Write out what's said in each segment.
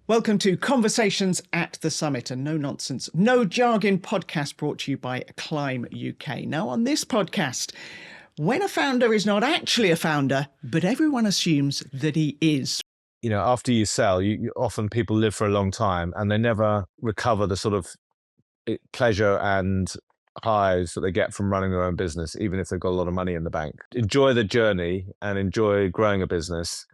Welcome to Conversations at the Summit, a no-nonsense, no-jargon podcast brought to you by Climb UK. Now, on this podcast, when a founder is not actually a founder, but everyone assumes that he is. You know, after you sell, you often people live for a long time and they never recover the sort of pleasure and highs that they get from running their own business, even if they've got a lot of money in the bank. Enjoy the journey and enjoy growing a business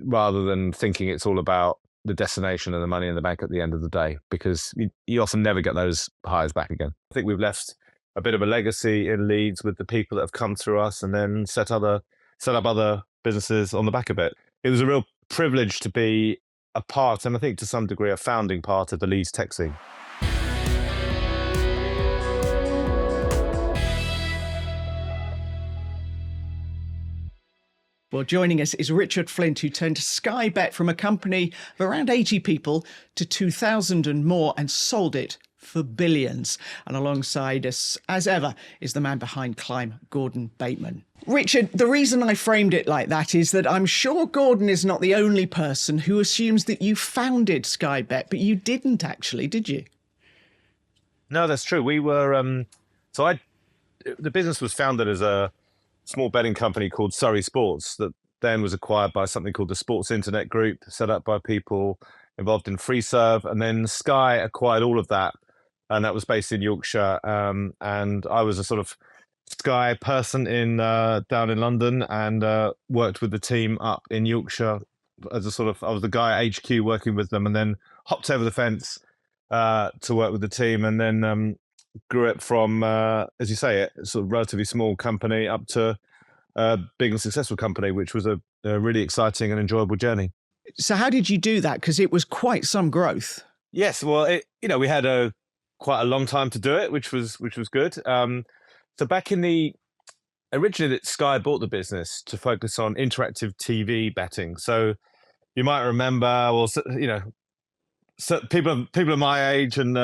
rather than thinking it's all about the destination and the money in the bank at the end of the day, because you often never get those highs back again. I think we've left a bit of a legacy in Leeds with the people that have come through us and then set up other businesses on the back of it. It was a real privilege to be a part, and I think to some degree a founding part of the Leeds tech scene. Well, joining us is Richard Flint, who turned Sky Bet from a company of around 80 people to 2,000 and more and sold it for billions. And alongside us, as ever, is the man behind Climb, Gordon Bateman. Richard, the reason I framed it like that is that I'm sure Gordon is not the only person who assumes that you founded Sky Bet, but you didn't actually, did you? No, that's true. We were, the business was founded as a small betting company called Surrey Sports that then was acquired by something called the Sports Internet Group, set up by people involved in free serve. And then Sky acquired all of that. And that was based in Yorkshire. And I was a sort of Sky person down in London and worked with the team up in Yorkshire as I was the guy at HQ working with them, and then hopped over the fence to work with the team, and then grew it from, as you say, a sort of relatively small company up to a big and successful company, which was a really exciting and enjoyable journey. So how did you do that? Because it was quite some growth. Yes, well, we had quite a long time to do it, which was good. So back originally Sky bought the business to focus on interactive TV betting. So you might remember, so people of my age and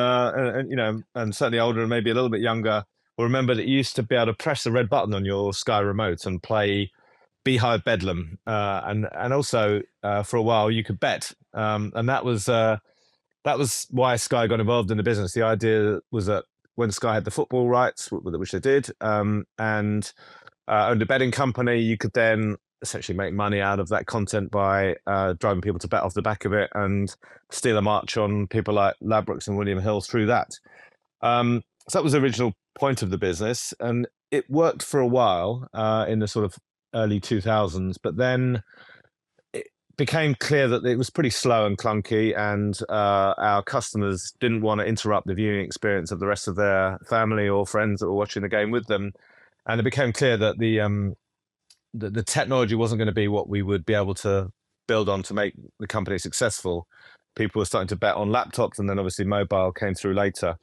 certainly older and maybe a little bit younger will remember that you used to be able to press the red button on your Sky remote and play Beehive Bedlam, and also for a while you could bet, and that was why Sky got involved in the business. The idea was that when Sky had the football rights, which they did, and owned a betting company, you could then essentially make money out of that content by driving people to bet off the back of it and steal a march on people like Ladbrokes and William Hill through that. So that was the original point of the business, and it worked for a while in the sort of early 2000s, but then it became clear that it was pretty slow and clunky, and our customers didn't want to interrupt the viewing experience of the rest of their family or friends that were watching the game with them. And it became clear that the technology wasn't going to be what we would be able to build on to make the company successful. People were starting to bet on laptops, and then obviously mobile came through later.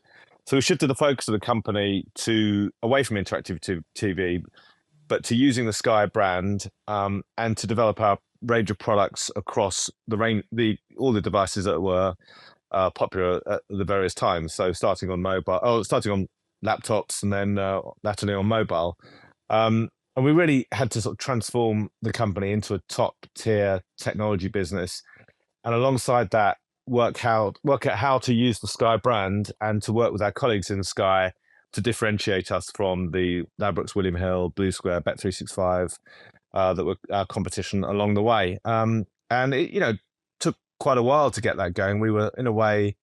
So we shifted the focus of the company away from interactive TV, but to using the Sky brand and to develop our range of products across all the devices that were popular at the various times. So starting on laptops, and then latterly on mobile. And we really had to sort of transform the company into a top tier technology business, and alongside that, work out how to use the Sky brand and to work with our colleagues in Sky to differentiate us from the Ladbrokes, William Hill, Blue Square, Bet365 that were our competition along the way. And it took quite a while to get that going. We were, in a way,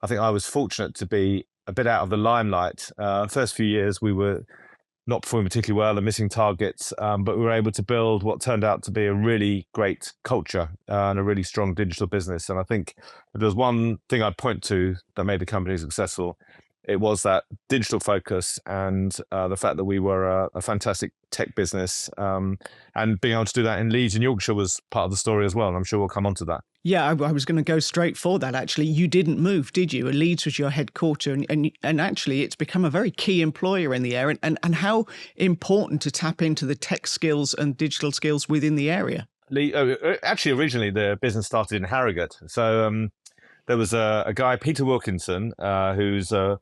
I think I was fortunate to be a bit out of the limelight. First few years we were not performing particularly well and missing targets, but we were able to build what turned out to be a really great culture and a really strong digital business. And I think if there's one thing I'd point to that made the company successful, it was that digital focus and the fact that we were a fantastic tech business, and being able to do that in Leeds and Yorkshire was part of the story as well. And I'm sure we'll come on to that. Yeah, I was going to go straight for that, actually. You didn't move, did you? Leeds was your headquarter, and actually it's become a very key employer in the area. And how important to tap into the tech skills and digital skills within the area? Actually, originally the business started in Harrogate. So there was a guy, Peter Wilkinson, who's a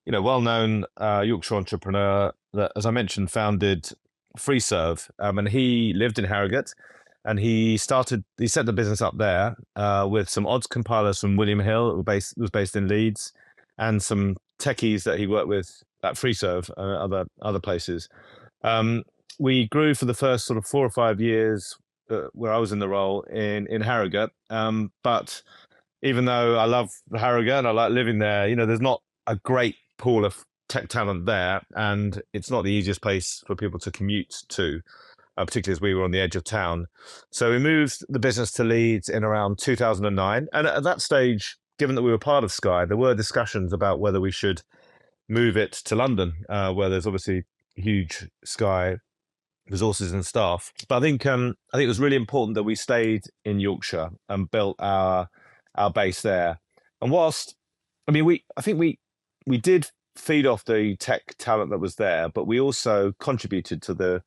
well-known Yorkshire entrepreneur that, as I mentioned, founded FreeServe, and he lived in Harrogate. and he set the business up there with some odds compilers from William Hill, that was based in Leeds, and some techies that he worked with at FreeServe and other places. We grew for the first sort of 4 or 5 years where I was in the role in Harrogate. But even though I love Harrogate and I like living there, you know, there's not a great pool of tech talent there, and it's not the easiest place for people to commute to, particularly as we were on the edge of town. So we moved the business to Leeds in around 2009. And at that stage, given that we were part of Sky, there were discussions about whether we should move it to London, where there's obviously huge Sky resources and staff. But I think it was really important that we stayed in Yorkshire and built our base there. And whilst, I mean, I think we did feed off the tech talent that was there, but we also contributed to the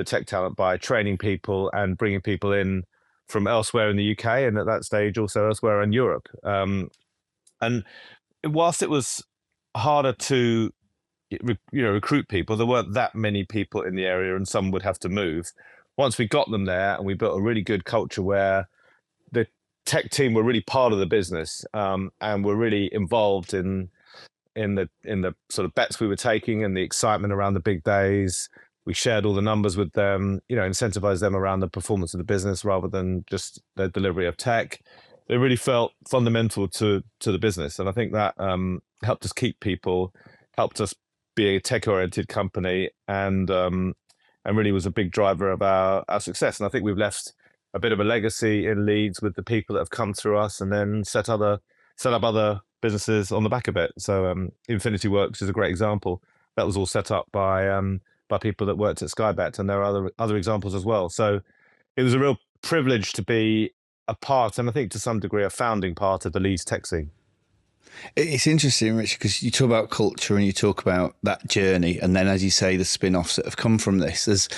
tech talent by training people and bringing people in from elsewhere in the UK, and at that stage also elsewhere in Europe. And whilst it was harder to recruit people, there weren't that many people in the area, and some would have to move. Once we got them there, and we built a really good culture where the tech team were really part of the business, and were really involved in the sort of bets we were taking and the excitement around the big days. We shared all the numbers with them, incentivized them around the performance of the business rather than just the delivery of tech. It really felt fundamental to the business, and I think that helped us keep people, helped us be a tech-oriented company, and really was a big driver of our success. And I think we've left a bit of a legacy in Leeds with the people that have come through us, and then set up other businesses on the back of it. So Infinity Works is a great example. That was all set up by people that worked at Sky Bet, and there are other examples as well. So it was a real privilege to be a part, and I think to some degree a founding part of the Leeds tech scene. It's interesting, Richard, because you talk about culture and you talk about that journey, and then, as you say, the spin-offs that have come from this. There's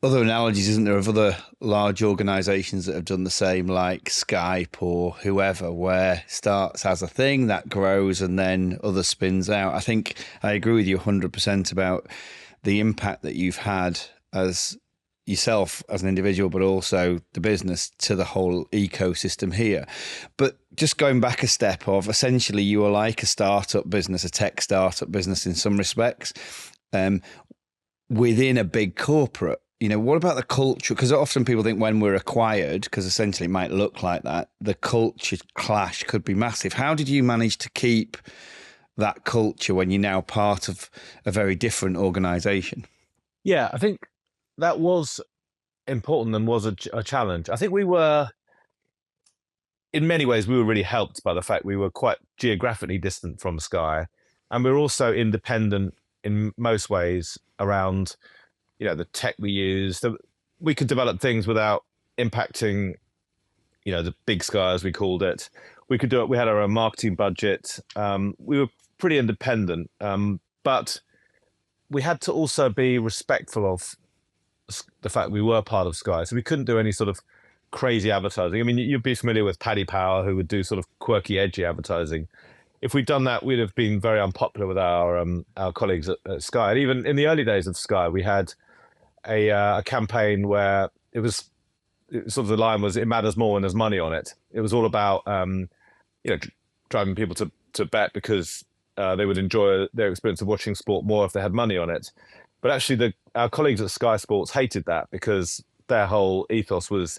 other analogies, isn't there, of other large organisations that have done the same, like Skype or whoever, where starts as a thing that grows and then other spins out. I think I agree with you 100% about the impact that you've had as yourself as an individual, but also the business to the whole ecosystem here. But just going back a step of, essentially you were like a startup business, a tech startup business in some respects, within a big corporate. What about the culture? Because often people think when we're acquired, because essentially it might look like that, the culture clash could be massive. How did you manage to keep that culture when you're now part of a very different organisation? Yeah, I think that was important and was a challenge. I think in many ways, we were really helped by the fact we were quite geographically distant from Sky, and we were also independent in most ways around the tech we used. We could develop things without impacting, the big Sky, as we called it. We could do it. We had our own marketing budget. We were pretty independent, but we had to also be respectful of the fact we were part of Sky. So we couldn't do any sort of crazy advertising. I mean, you'd be familiar with Paddy Power, who would do sort of quirky, edgy advertising. If we'd done that, we'd have been very unpopular with our colleagues at Sky. And even in the early days of Sky, we had a campaign where it was sort of, the line was, "It matters more when there's money on it." It was all about driving people to bet because they would enjoy their experience of watching sport more if they had money on it. But actually, our colleagues at Sky Sports hated that, because their whole ethos was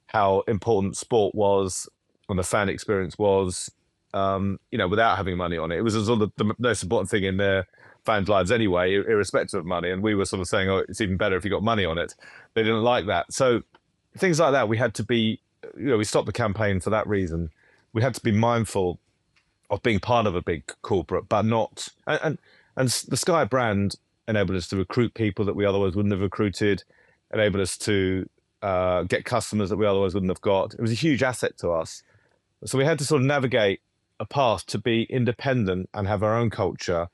how important sport was and the fan experience was, without having money on it. It was sort of the most important thing in their fans' lives anyway, irrespective of money. And we were sort of saying, "Oh, it's even better if you got money on it." They didn't like that. So things like that, we had to be, we stopped the campaign for that reason. We had to be mindful of being part of a big corporate, but not, and the Sky brand enabled us to recruit people that we otherwise wouldn't have recruited, enabled us to get customers that we otherwise wouldn't have got. It was a huge asset to us. So we had to sort of navigate a path to be independent and have our own culture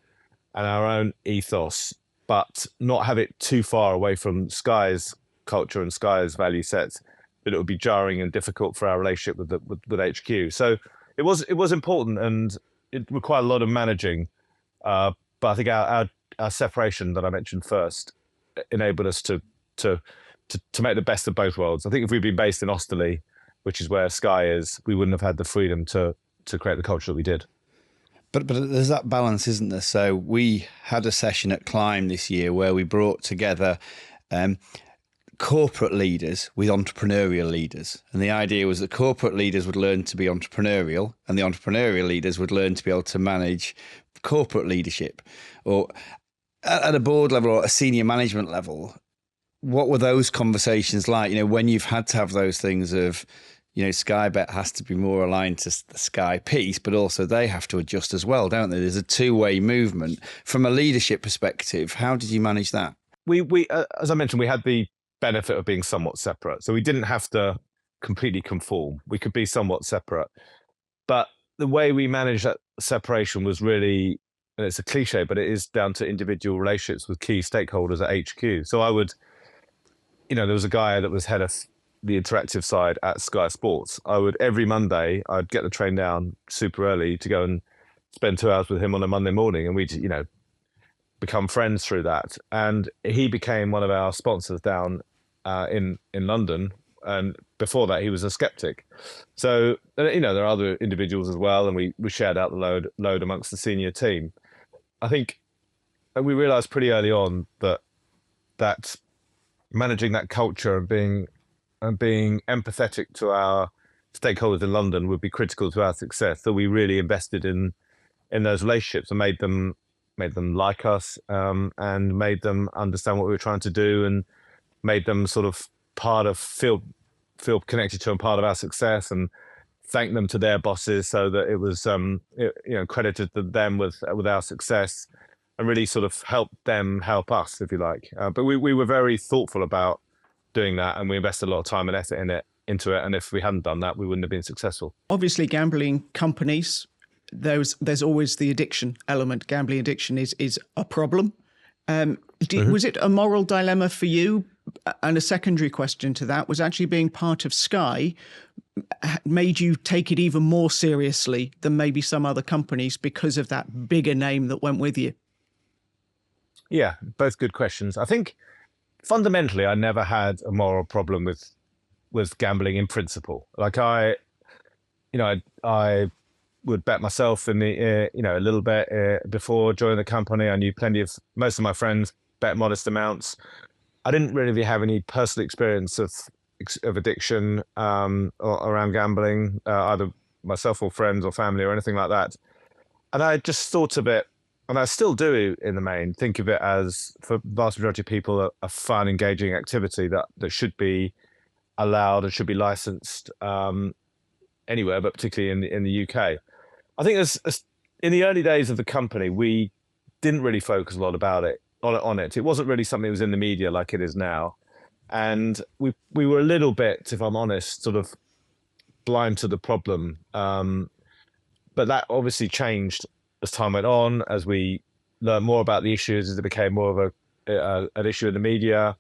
and our own ethos, but not have it too far away from Sky's culture and Sky's value sets that it would be jarring and difficult for our relationship with HQ. So it was important, and it required a lot of managing. But I think our separation that I mentioned first enabled us to to make the best of both worlds. I think if we'd been based in Osterley, which is where Sky is, we wouldn't have had the freedom to create the culture that we did. But there's that balance, isn't there? So we had a session at Climb this year where we brought together corporate leaders with entrepreneurial leaders. And the idea was that corporate leaders would learn to be entrepreneurial, and the entrepreneurial leaders would learn to be able to manage corporate leadership. Or at a board level or a senior management level, what were those conversations like? You know, when you've had to have those things of, you know, Sky Bet has to be more aligned to the Sky piece, but also they have to adjust as well, don't they? There's a two-way movement. From a leadership perspective, how did you manage that? We as I mentioned, we had the benefit of being somewhat separate. So we didn't have to completely conform. We could be somewhat separate. But the way we managed that separation was really, and it's a cliche, but it is down to individual relationships with key stakeholders at HQ. So I would, you know, there was a guy that was head of the interactive side at Sky Sports. Every Monday, I'd get the train down super early to go and spend 2 hours with him on a Monday morning. And we'd, you know, become friends through that. And he became one of our sponsors down in London. And before that, he was a skeptic. So, you know, there are other individuals as well. And we shared out the load amongst the senior team. I think we realized pretty early on that managing that culture and being empathetic to our stakeholders in London would be critical to our success. So we really invested in those relationships and made them like us, and made them understand what we were trying to do, and made them sort of feel connected to and part of our success, and thank them to their bosses so that it was you know, credited to them with our success, and really sort of help them help us, if you like. But we were very thoughtful about doing that, and we invested a lot of time and effort into it. And if we hadn't done that, we wouldn't have been successful. Obviously, gambling companies, there's always the addiction element. Gambling addiction is a problem. Was it a moral dilemma for you? And a secondary question to that was, actually being part of Sky made you take it even more seriously than maybe some other companies because of that bigger name that went with you? Yeah, both good questions. I think fundamentally, I never had a moral problem with gambling in principle. Like I would bet myself in the you know, a little bit before joining the company. I knew most of my friends bet modest amounts. I didn't really have any personal experience of addiction or around gambling, either myself or friends or family or anything like that. And I just thought of it, and I still do in the main, think of it as, for the vast majority of people, a fun, engaging activity that should be allowed and should be licensed anywhere, but particularly in the UK. I think in the early days of the company, we didn't really focus a lot on it. It wasn't really something that was in the media like it is now. And we were a little bit, if I'm honest, sort of blind to the problem. But that obviously changed as time went on, as we learned more about the issues, as it became more of an issue in the media.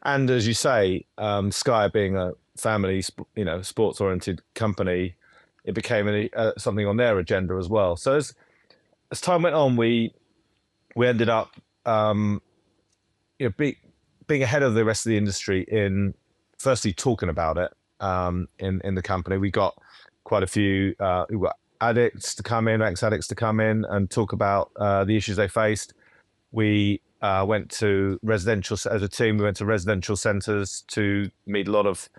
And as you say, Sky being a family, you know, sports-oriented company, it became something on their agenda as well. So as time went on, we ended up you know, being ahead of the rest of the industry in firstly talking about it in the company. We got quite a few addicts to come in, ex-addicts to come in and talk about the issues they faced. We went to residential, as a team, we went to residential centres to meet a lot of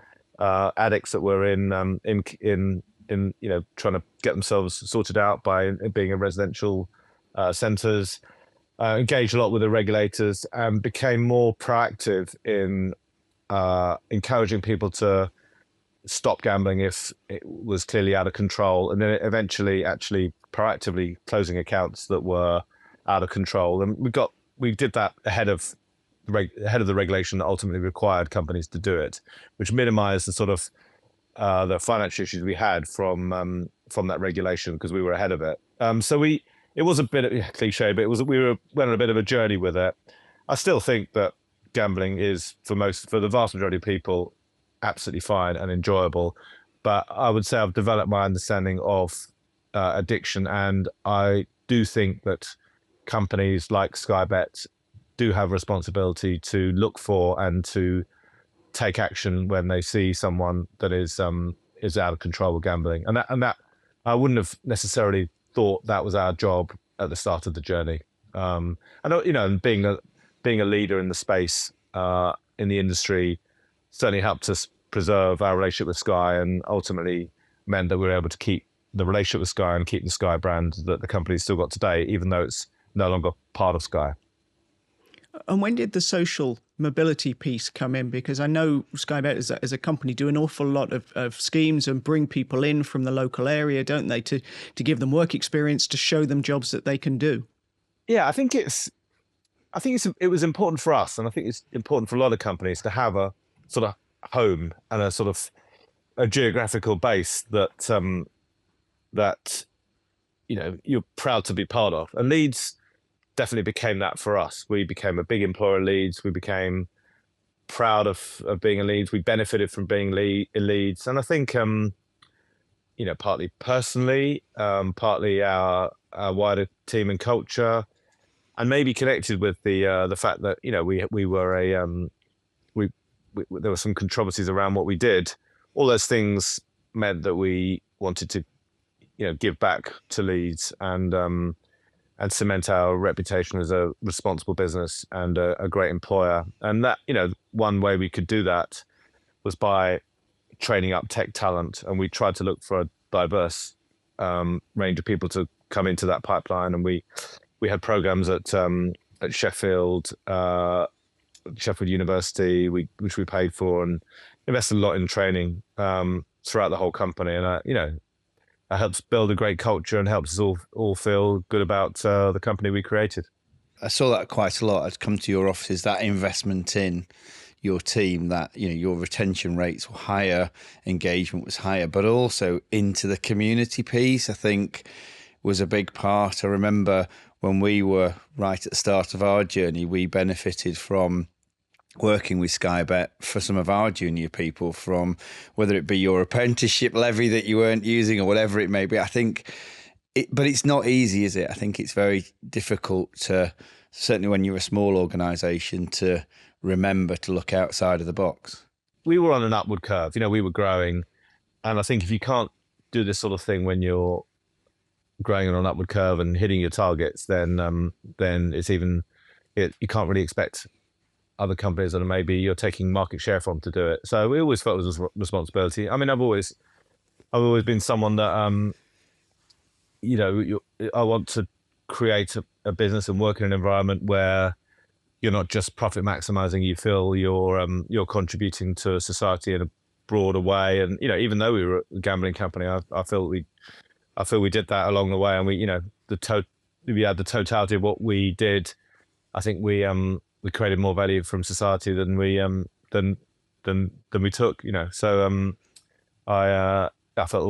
addicts that were in you know, trying to get themselves sorted out by being in residential centres. Engaged a lot with the regulators and became more proactive in encouraging people to stop gambling if it was clearly out of control, and then eventually actually proactively closing accounts that were out of control. And we did that ahead of the regulation that ultimately required companies to do it, which minimized the sort of the financial issues we had from that regulation, because we were ahead of it. So it was a bit of a cliche, but we went on a bit of a journey with it. I still think that gambling is, for the vast majority of people, absolutely fine and enjoyable. But I would say I've developed my understanding of addiction, and I do think that companies like Sky Bet do have a responsibility to look for and to take action when they see someone that is out of control with gambling, and that I wouldn't have necessarily thought that was our job at the start of the journey. I know, and being a leader in the space, in the industry, certainly helped us preserve our relationship with Sky, and ultimately meant that we were able to keep the relationship with Sky and keep the Sky brand that the company's still got today, even though it's no longer part of Sky. And when did the social mobility piece come in? Because I know Sky Bet as a company do an awful lot of schemes and bring people in from the local area, don't they, to give them work experience, to show them jobs that they can do. Yeah, I think it was important for us, and I think it's important for a lot of companies to have a sort of home and a sort of a geographical base that you're proud to be part of. And Leeds definitely became that for us. We became a big employer in Leeds. We became proud of being in Leeds. We benefited from being in Leeds, and I think partly personally, partly our wider team and culture, and maybe connected with the fact that we were there were some controversies around what we did. All those things meant that we wanted to give back to Leeds and cement our reputation as a responsible business and a great employer. And that one way we could do that was by training up tech talent, and we tried to look for a diverse range of people to come into that pipeline. And we had programs at Sheffield University, which we paid for, and invested a lot in training throughout the whole company. And it helps build a great culture and helps us all feel good about the company we created. I saw that quite a lot. I'd come to your offices, that investment in your team, that your retention rates were higher, engagement was higher, but also into the community piece, I think, was a big part. I remember when we were right at the start of our journey, we benefited from working with Sky Bet for some of our junior people, from whether it be your apprenticeship levy that you weren't using or whatever it may be. I think but it's not easy, is it? I think it's very difficult to, certainly when you're a small organisation, to remember to look outside of the box. We were on an upward curve, we were growing. And I think if you can't do this sort of thing when you're growing on an upward curve and hitting your targets, then it's you can't really expect other companies that maybe you're taking market share from to do it. So we always felt it was a responsibility. I mean, I've always been someone that, I want to create a business and work in an environment where you're not just profit maximizing. You feel you're contributing to society in a broader way. And even though we were a gambling company, I feel we did that along the way. And we had the totality of what we did. I think we created more value from society than we took. So I felt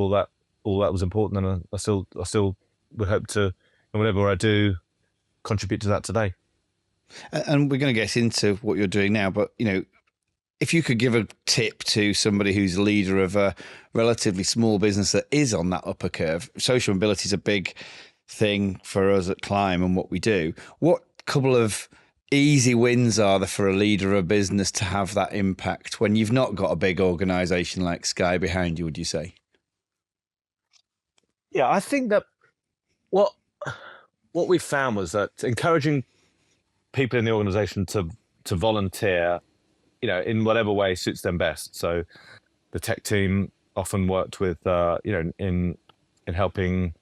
all that was important, and I still would hope to, and whatever I do, contribute to that today. And we're going to get into what you're doing now, but if you could give a tip to somebody who's a leader of a relatively small business that is on that upper curve, social mobility is a big thing for us at Climb and what we do. What couple of easy wins are there for a leader of a business to have that impact when you've not got a big organisation like Sky behind you, would you say? Yeah, I think that what we found was that encouraging people in the organisation to volunteer, in whatever way suits them best. So the tech team often worked with, in helping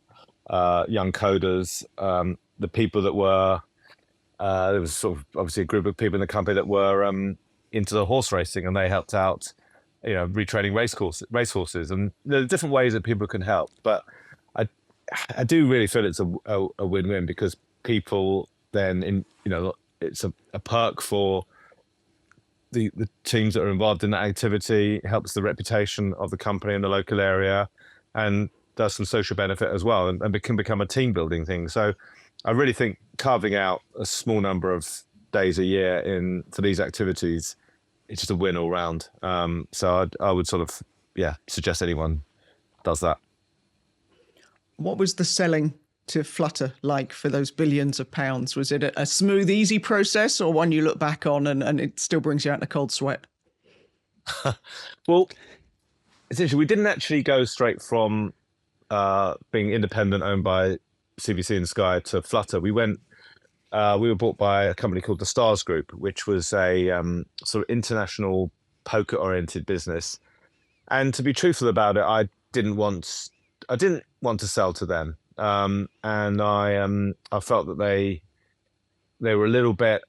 young coders. The people that were, there was sort of obviously a group of people in the company that were into the horse racing, and they helped out, retraining racehorses. And there are different ways that people can help. But I do really feel it's a win-win, because people then, it's a perk for the teams that are involved in that activity. It helps the reputation of the company in the local area, and does some social benefit as well, and it can become a team building thing. So I really think carving out a small number of days a year for these activities, it's just a win all round. So I would sort of, suggest anyone does that. What was the selling to Flutter like for those billions of pounds? Was it a smooth, easy process, or one you look back on and it still brings you out in a cold sweat? Well, essentially, we didn't actually go straight from being independent, owned by CVC and Sky, to Flutter. We were bought by a company called the Stars Group, which was a sort of international poker-oriented business. And to be truthful about it, I didn't want to sell to them, and I felt that they were a little bit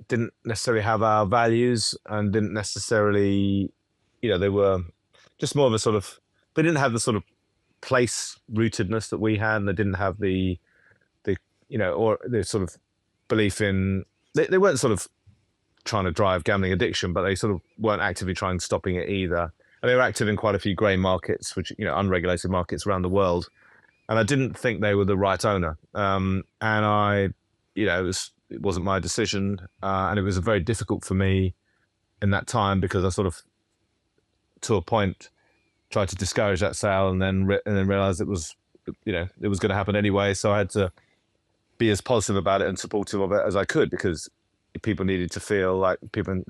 didn't necessarily have our values, and didn't necessarily, they were just more of a sort of, they didn't have the sort of place rootedness that we had, and they didn't have the or the sort of belief in, they weren't sort of trying to drive gambling addiction, but they sort of weren't actively trying stopping it either. And they were active in quite a few grey markets, which, unregulated markets around the world. And I didn't think they were the right owner. And it wasn't my decision. And it was very difficult for me in that time, because I sort of, to a point, tried to discourage that sale, and then realized it was going to happen anyway. So I had to be as positive about it and supportive of it as I could, because people needed to feel like,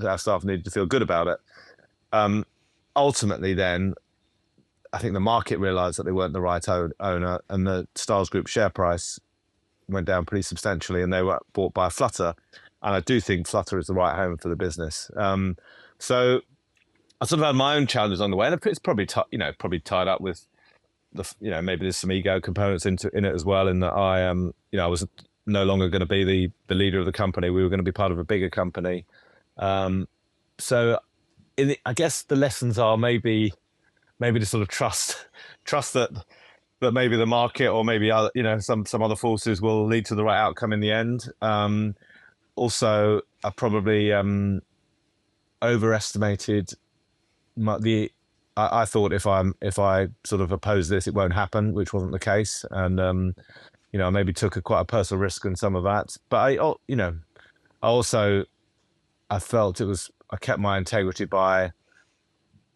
our staff needed to feel good about it. Ultimately, then, I think the market realised that they weren't the right owner, and the Stars Group share price went down pretty substantially, and they were bought by Flutter. And I do think Flutter is the right home for the business. So I sort of had my own challenges on the way, and it's probably tied up with maybe there's some ego components in it as well, in that I was no longer going to be the leader of the company. We were going to be part of a bigger company. So I guess the lessons are maybe to sort of trust that maybe the market, or maybe other, some other forces will lead to the right outcome in the end. Also, I probably overestimated I thought if I sort of oppose this, it won't happen, which wasn't the case. And I maybe took quite a personal risk in some of that. But I felt I kept my integrity by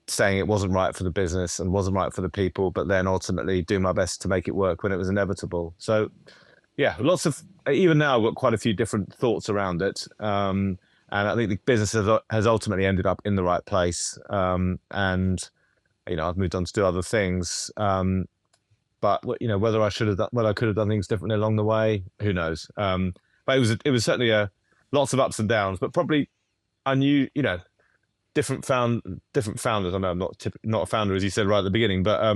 saying it wasn't right for the business and wasn't right for the people, but then ultimately do my best to make it work when it was inevitable. So yeah, even now I've got quite a few different thoughts around it. And I think the business has ultimately ended up in the right place. And I've moved on to do other things. But whether I could have done things differently along the way, who knows? But it was certainly lots of ups and downs, but probably I knew, different founders. I know I'm not a founder, as you said right at the beginning, but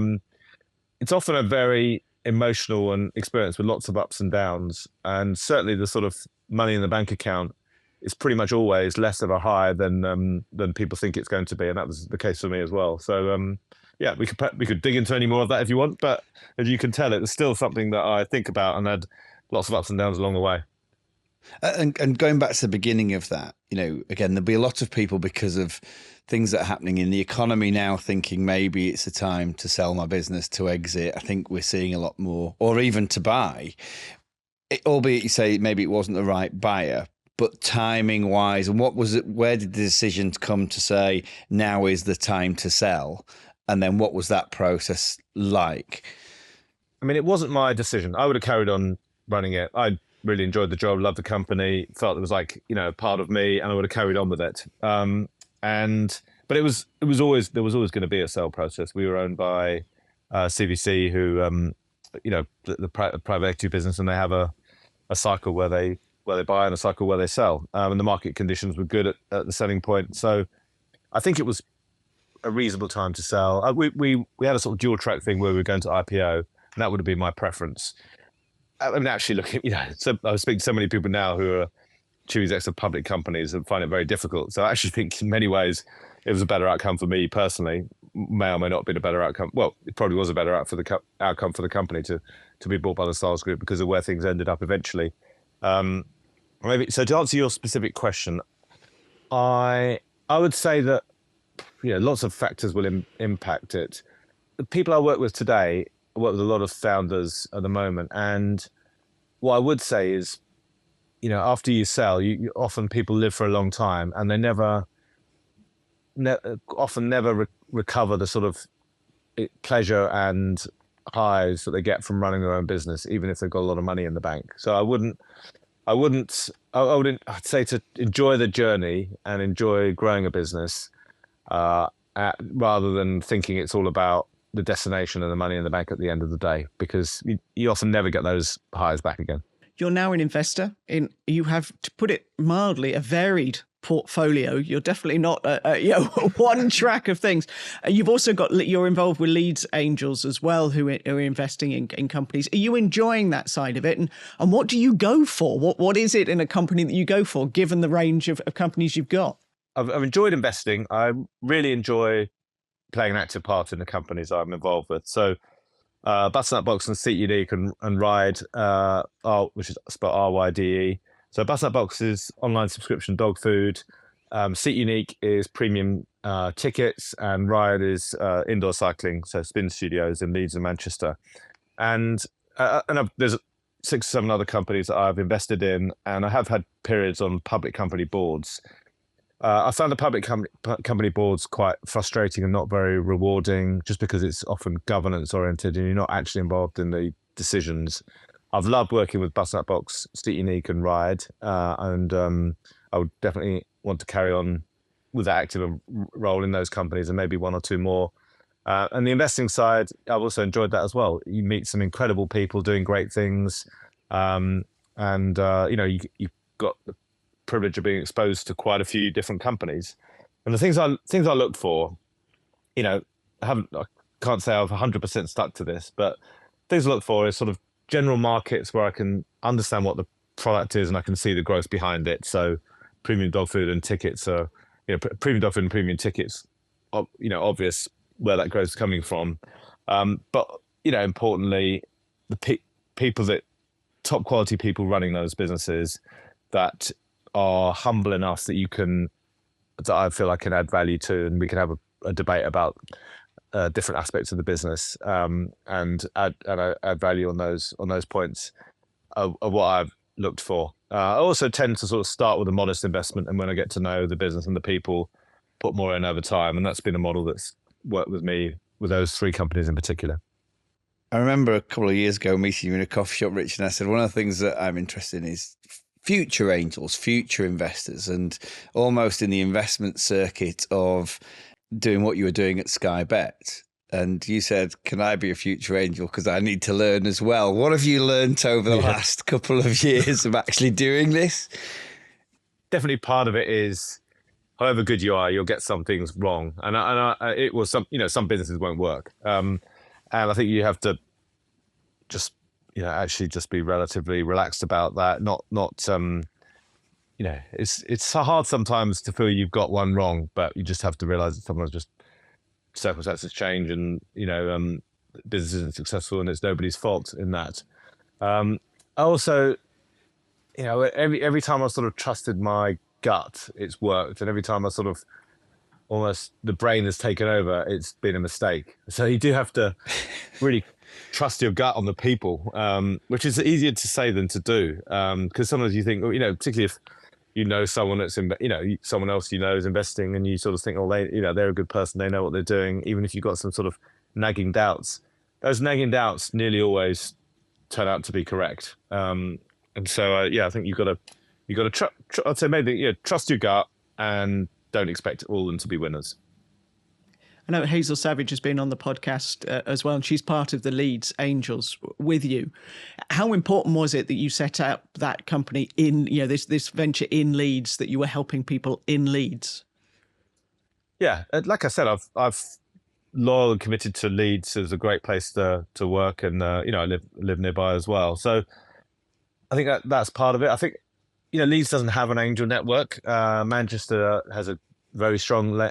it's often a very emotional and experience with lots of ups and downs. And certainly the sort of money in the bank account is pretty much always less of a high than people think it's going to be, and that was the case for me as well. So yeah, we could dig into any more of that if you want, but as you can tell, it's still something that I think about, and had lots of ups and downs along the way. And going back to the beginning of that, again, there'll be a lot of people, because of things that are happening in the economy now, thinking maybe it's a time to sell my business, to exit. I think we're seeing a lot more, or even to buy, albeit you say maybe it wasn't the right buyer. But timing wise, and what was it? Where did the decision come to say now is the time to sell? And then what was that process like? I mean, it wasn't my decision. I would have carried on running it. I really enjoyed the job, loved the company, felt it was like, part of me, and I would have carried on with it. But there was always going to be a sale process. We were owned by CVC, who, the private equity business, and they have a cycle where they buy and a cycle where they sell. And the market conditions were good at the selling point. So I think it was a reasonable time to sell. We had a sort of dual track thing where we were going to IPO, and that would have been my preference. I mean, actually, looking, so I was speaking to so many people now who are chief execs of public companies and find it very difficult. So I actually think in many ways it was a better outcome for me personally. May or may not have been a better outcome. Well, it probably was a better outcome for the company to be bought by the Stars Group, because of where things ended up eventually. Maybe so. To answer your specific question, I would say that lots of factors will impact it. The people I work with today, I work with a lot of founders at the moment, and what I would say is, after you sell, you often people live for a long time, and they often never recover the sort of pleasure and highs that they get from running their own business, even if they've got a lot of money in the bank. So I'd say to enjoy the journey and enjoy growing a business, rather than thinking it's all about the destination and the money in the bank at the end of the day, because you often never get those highs back again. You're now an investor in, you have, to put it mildly, a varied portfolio. You're definitely not one track of things. You've also got, you're involved with Leeds Angels as well, who are investing in companies. Are you enjoying that side of it? And what do you go for? What is it in a company that you go for, given the range of companies you've got? I've enjoyed investing. I really enjoy playing an active part in the companies I'm involved with. So Butternut Box and Seat Unique and Ride, which is spelled RYDE. So Butternut Box is online subscription dog food. Seat Unique is premium tickets, and Ride is indoor cycling, so spin studios in Leeds and Manchester. And there's 6 or 7 other companies that I've invested in, and I have had periods on public company boards. I found the public company boards quite frustrating and not very rewarding, just because it's often governance oriented and you're not actually involved in the decisions. I've loved working with Butternut Box, Seat Unique and Ride, and I would definitely want to carry on with that active role in those companies and maybe 1 or 2 more. And the investing side, I've also enjoyed that as well. You meet some incredible people doing great things, and you've got the privilege of being exposed to quite a few different companies. And the things I look for, I can't say I've 100% stuck to this, but things I look for is sort of general markets where I can understand what the product is and I can see the growth behind it. So premium dog food and tickets are, premium dog food and premium tickets, obvious where that growth is coming from. But importantly, the top quality people running those businesses that are humble enough that I feel I can add value to, and we can have a debate about different aspects of the business, and add value on those points are what I've looked for. I also tend to sort of start with a modest investment, and when I get to know the business and the people, put more in over time. And that's been a model that's worked with me with those 3 companies in particular. I remember a couple of years ago meeting you in a coffee shop, Rich, and I said, one of the things that I'm interested in is future angels, future investors, and almost in the investment circuit of doing what you were doing at Sky Bet. And you said, can I be a future angel? Because I need to learn as well. What have you learned over the last couple of years of actually doing this? Definitely part of it is, however good you are, you'll get some things wrong. It was some businesses won't work. And I think you have to just, actually just be relatively relaxed about that. It's so hard sometimes to feel you've got one wrong, but you just have to realize that sometimes just circumstances change, and business isn't successful, and it's nobody's fault in that. I also, every time I sort of trusted my gut, it's worked, and every time I sort of almost the brain has taken over, it's been a mistake. So you do have to really trust your gut on the people, which is easier to say than to do, because sometimes you think, particularly if someone that's someone else is investing, and you sort of think, oh, they're a good person, they know what they're doing, even if you've got some sort of nagging doubts. Those nagging doubts nearly always turn out to be correct. And so I think you've got to I'd say maybe trust your gut and don't expect all of them to be winners. I know Hazel Savage has been on the podcast as well, and she's part of the Leeds Angels with you. How important was it that you set up that company in, this venture in Leeds, that you were helping people in Leeds? Yeah, like I said, I've loyal and committed to Leeds as a great place to work, and I live nearby as well. So I think that's part of it. I think Leeds doesn't have an angel network. Manchester has a very strong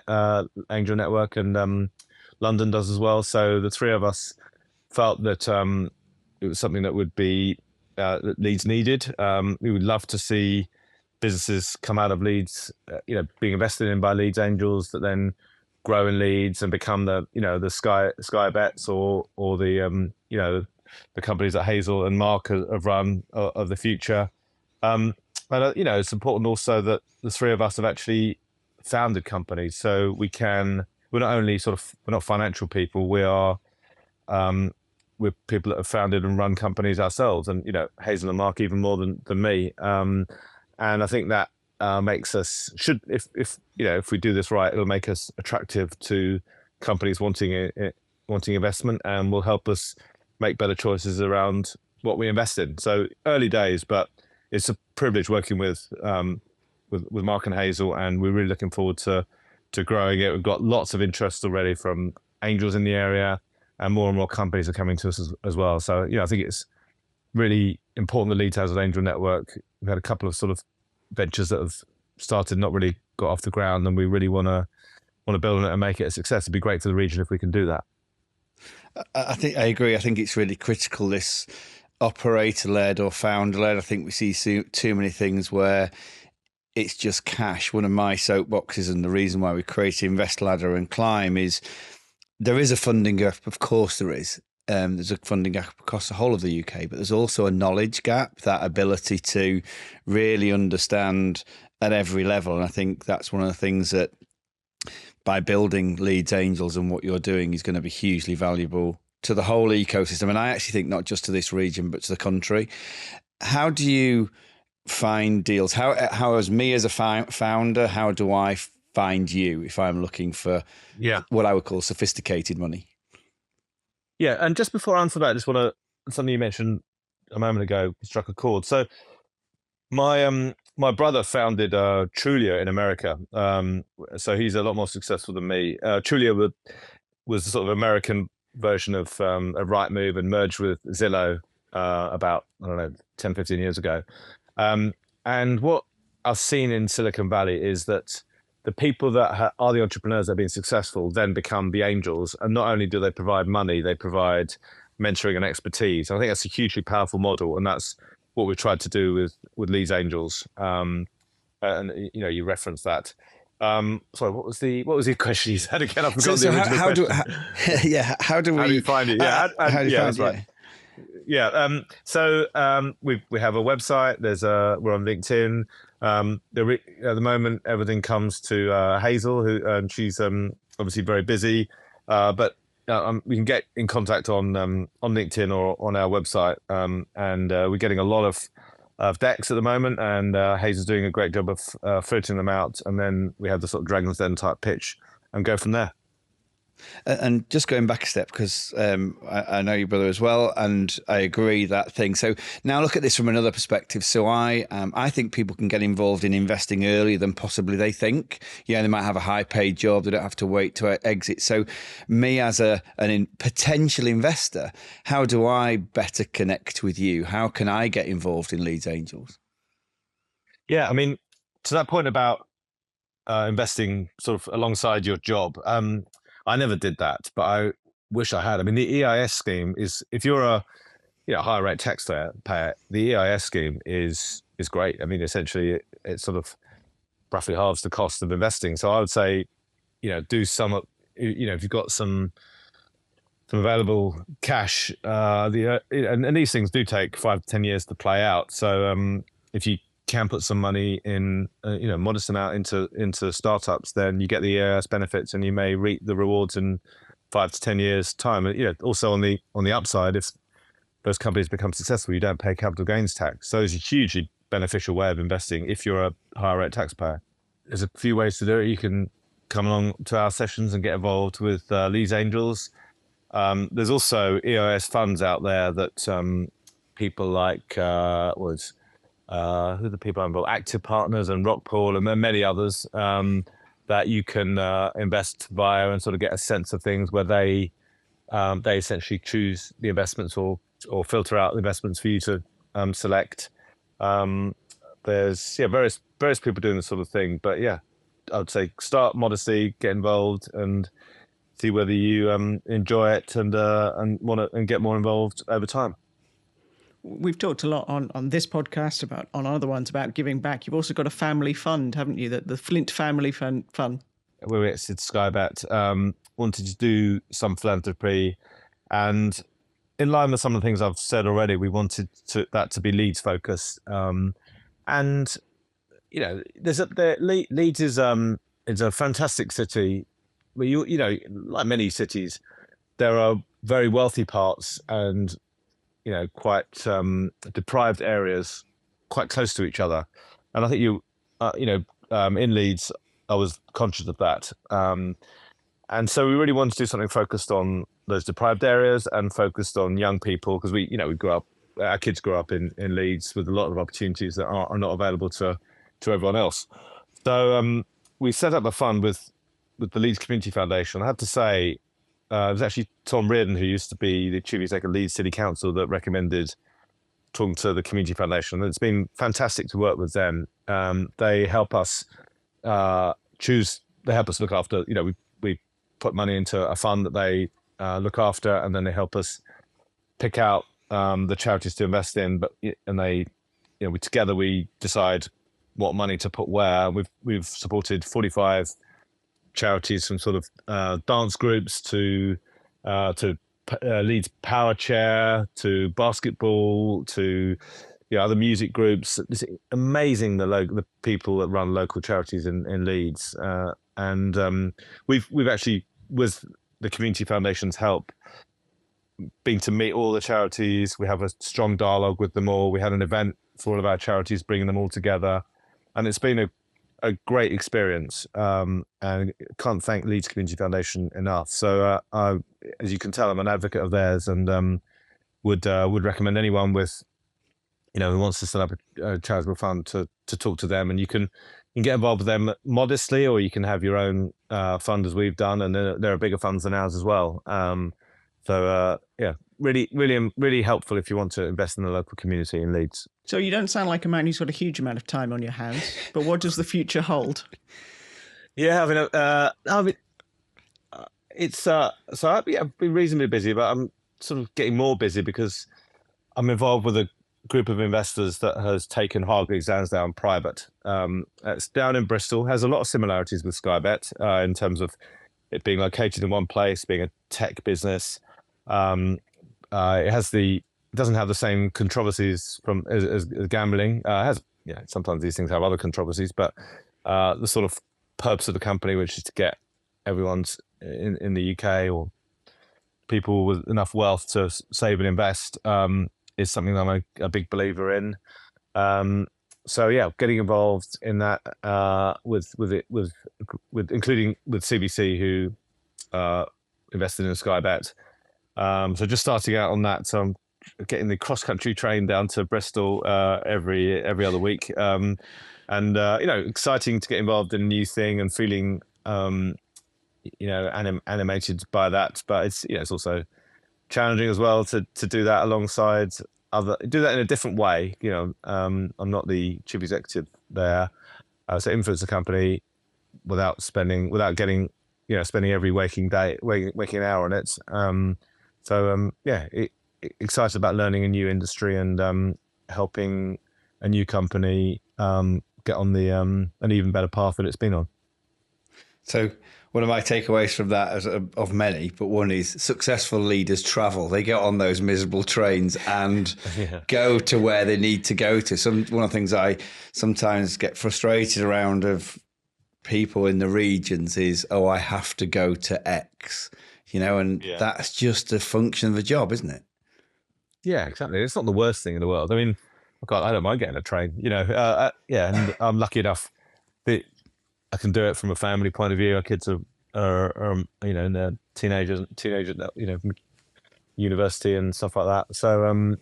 angel network, and London does as well. So the 3 of us felt that it was something that would be that Leeds needed. We would love to see businesses come out of Leeds, being invested in by Leeds Angels, that then grow in Leeds and become the Sky Bets or the the companies that Hazel and Mark have run of the future. But it's important also that the 3 of us have actually founded companies, so we're not only we're not financial people, we're people that have founded and run companies ourselves, and Hazel and Mark even more than me, and I think that makes us if we do this right, it'll make us attractive to companies wanting investment, and will help us make better choices around what we invest in. So early days, but it's a privilege working with Mark and Hazel, and we're really looking forward to growing it. We've got lots of interest already from angels in the area, and more companies are coming to us as well. So I think it's really important that Leeds has an angel network. We've had a couple of sort of ventures that have started, not really got off the ground, and we really want to build on it and make it a success. It'd be great for the region if we can do that. I think I agree. I think it's really critical, this operator-led or founder-led. I think we see too many things where it's just cash. One of my soapboxes, and the reason why we created Invest Ladder and Climb, is there is a funding gap. Of course there is. There's a funding gap across the whole of the UK, but there's also a knowledge gap, that ability to really understand at every level. And I think that's one of the things that, by building Leeds Angels and what you're doing, is going to be hugely valuable to the whole ecosystem. And I actually think not just to this region, but to the country. How do you find deals? How as me as a founder, how do I find you if I'm looking for what I would call sophisticated money? Yeah, and just before I answer that, I just want to, something you mentioned a moment ago struck a chord. So my brother founded Trulia in America, so he's a lot more successful than me. Trulia was the sort of American version of Rightmove, and merged with Zillow about, 10, 15 years ago. And what I've seen in Silicon Valley is that the people that are the entrepreneurs that have been successful then become the angels. And not only do they provide money, they provide mentoring and expertise. I think that's a hugely powerful model, and that's what we've tried to do with Leeds Angels. And you referenced that. Sorry, what was the question you said again? I forgot the original question. How do you find it? Yeah, how do you find it? Right. Yeah. So we have a website. We're on LinkedIn. At the moment, everything comes to Hazel, and she's obviously very busy. But we can get in contact on LinkedIn or on our website. And we're getting a lot of decks at the moment, and Hazel's doing a great job of filtering them out. And then we have the sort of Dragon's Den type pitch and go from there. And just going back a step, because I know your brother as well, and I agree that thing. So now look at this from another perspective. So I think people can get involved in investing earlier than possibly they think. Yeah, they might have a high-paid job; they don't have to wait to exit. So, me as a potential investor, how do I better connect with you? How can I get involved in Leeds Angels? Yeah, I mean, to that point about investing sort of alongside your job. I never did that, but I wish I had. I mean, the EIS scheme is, if you're a higher rate taxpayer, the EIS scheme is great. I mean, essentially, it sort of roughly halves the cost of investing. So I would say, do some, if you've got some available cash, and these things do take 5 to 10 years to play out. So if you can put some money in, modest amount into startups, then you get the EIS benefits, and you may reap the rewards in 5 to 10 years time. And also on the upside, if those companies become successful, you don't pay capital gains tax. So it's a hugely beneficial way of investing if you're a higher rate taxpayer. There's a few ways to do it. You can come along to our sessions and get involved with Leeds Angels. There's also EIS funds out there that people like who are the people involved? Active Partners and Rockpool, and then many others that you can invest via, and sort of get a sense of things, where they essentially choose the investments or filter out the investments for you to select. There's various people doing this sort of thing, but yeah, I would say start modestly, get involved, and see whether you enjoy it and want to and get more involved over time. We've talked a lot on this podcast on other ones about giving back. You've also got a family fund, haven't you? The Flint Family Fund. Where we exited Sky Bet, wanted to do some philanthropy, and in line with some of the things I've said already, we wanted that to be Leeds focused. And Leeds is a fantastic city where like many cities, there are very wealthy parts and quite deprived areas quite close to each other. And I think in Leeds, I was conscious of that. And so we really wanted to do something focused on those deprived areas and focused on young people, because we grew up, our kids grew up in Leeds with a lot of opportunities that are not available to everyone else. So we set up a fund with the Leeds Community Foundation. I have to say, it was actually Tom Reardon, who used to be the chief executive of Leeds City Council, that recommended talking to the Community Foundation. And it's been fantastic to work with them. They help us choose. They help us look after. We put money into a fund that they look after, and then they help us pick out the charities to invest in. We together we decide what money to put where. We've supported 45 charities, from sort of dance groups to Leeds Power Chair, to basketball, to other music groups. It's amazing the people that run local charities in Leeds, and we've actually, with the Community Foundation's help, been to meet all the charities. We have a strong dialogue with them all. We had an event for all of our charities, bringing them all together, and it's been a great experience, and can't thank Leeds Community Foundation enough. So as you can tell, I'm an advocate of theirs, and would recommend anyone with who wants to set up a charitable fund to talk to them. And you can get involved with them modestly, or you can have your own fund, as we've done, and there are bigger funds than ours as well. Really helpful if you want to invest in the local community in Leeds. So you don't sound like a man who's got a huge amount of time on your hands, but what does the future hold? Yeah, I've been reasonably busy, but I'm sort of getting more busy because I'm involved with a group of investors that has taken Hargreaves Lansdown private. It's down in Bristol, has a lot of similarities with Sky Bet in terms of it being located in one place, being a tech business. It doesn't have the same controversies as gambling. It has, sometimes these things have other controversies, but the sort of purpose of the company, which is to get everyone's in the UK, or people with enough wealth to save and invest, is something that I'm a big believer in. Getting involved in that with including with CBC, who invested in Sky Bet. So just starting out on that. So I'm getting the cross-country train down to Bristol every other week, and exciting to get involved in a new thing and feeling animated by that. But it's also challenging as well to do that alongside do that in a different way. I'm not the chief executive there, so influence the company without spending every waking hour on it. Excited about learning a new industry and helping a new company get on an even better path that it's been on. So one of my takeaways from that, of many, but one is successful leaders travel. They get on those miserable trains and go to where they need to go to. One of the things I sometimes get frustrated around of people in the regions is, I have to go to X, that's just a function of the job, isn't it? Yeah, exactly. It's not the worst thing in the world. I mean, I don't mind getting a train, and I'm lucky enough that I can do it from a family point of view. Our kids are in their teenager, university and stuff like that. So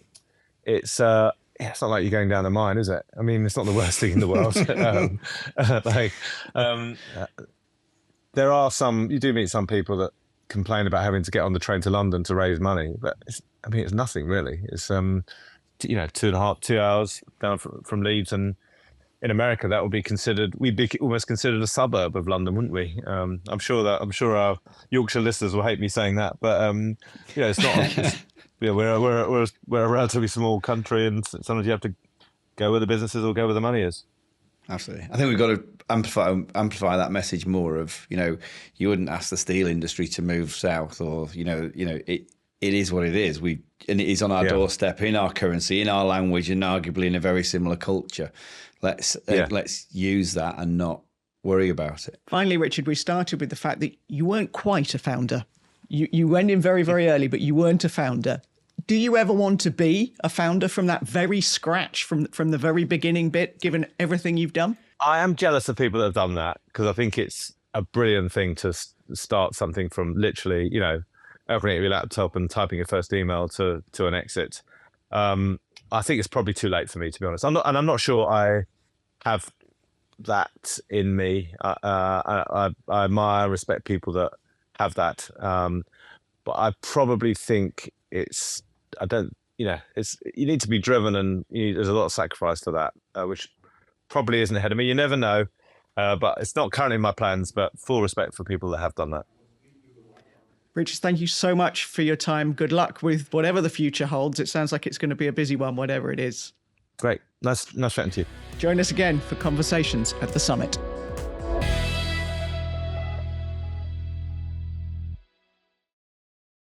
it's not like you're going down a mine, is it? I mean, it's not the worst thing in the world. You do meet some people that complain about having to get on the train to London to raise money, but it's nothing really. It's 2 hours down from Leeds, and in America that would be we'd be almost considered a suburb of London, wouldn't we? I'm sure our Yorkshire listeners will hate me saying that, but it's not. We're a relatively small country, and sometimes you have to go where the businesses or go where the money is. Absolutely. I think we've got to amplify that message more of, you wouldn't ask the steel industry to move south, or, it is what it is. And it is on our doorstep, in our currency, in our language, and arguably in a very similar culture. Let's use that and not worry about it. Finally, Richard, we started with the fact that you weren't quite a founder. You went in very, very early, but you weren't a founder. Do you ever want to be a founder from that very scratch, from the very beginning bit, given everything you've done? I am jealous of people that have done that, because I think it's a brilliant thing to start something from literally, opening up your laptop and typing your first email to an exit. I think it's probably too late for me, to be honest. I'm not sure I have that in me. I admire, respect people that have that, but I probably think it's you need to be driven, and there's a lot of sacrifice to that, which probably isn't ahead of me. You never know, but it's not currently in my plans. But full respect for people that have done that. Richard, thank you so much for your time. Good luck with whatever the future holds. It sounds like it's going to be a busy one, whatever it is. Great. Nice chatting to you. Join us again for Conversations at the Summit.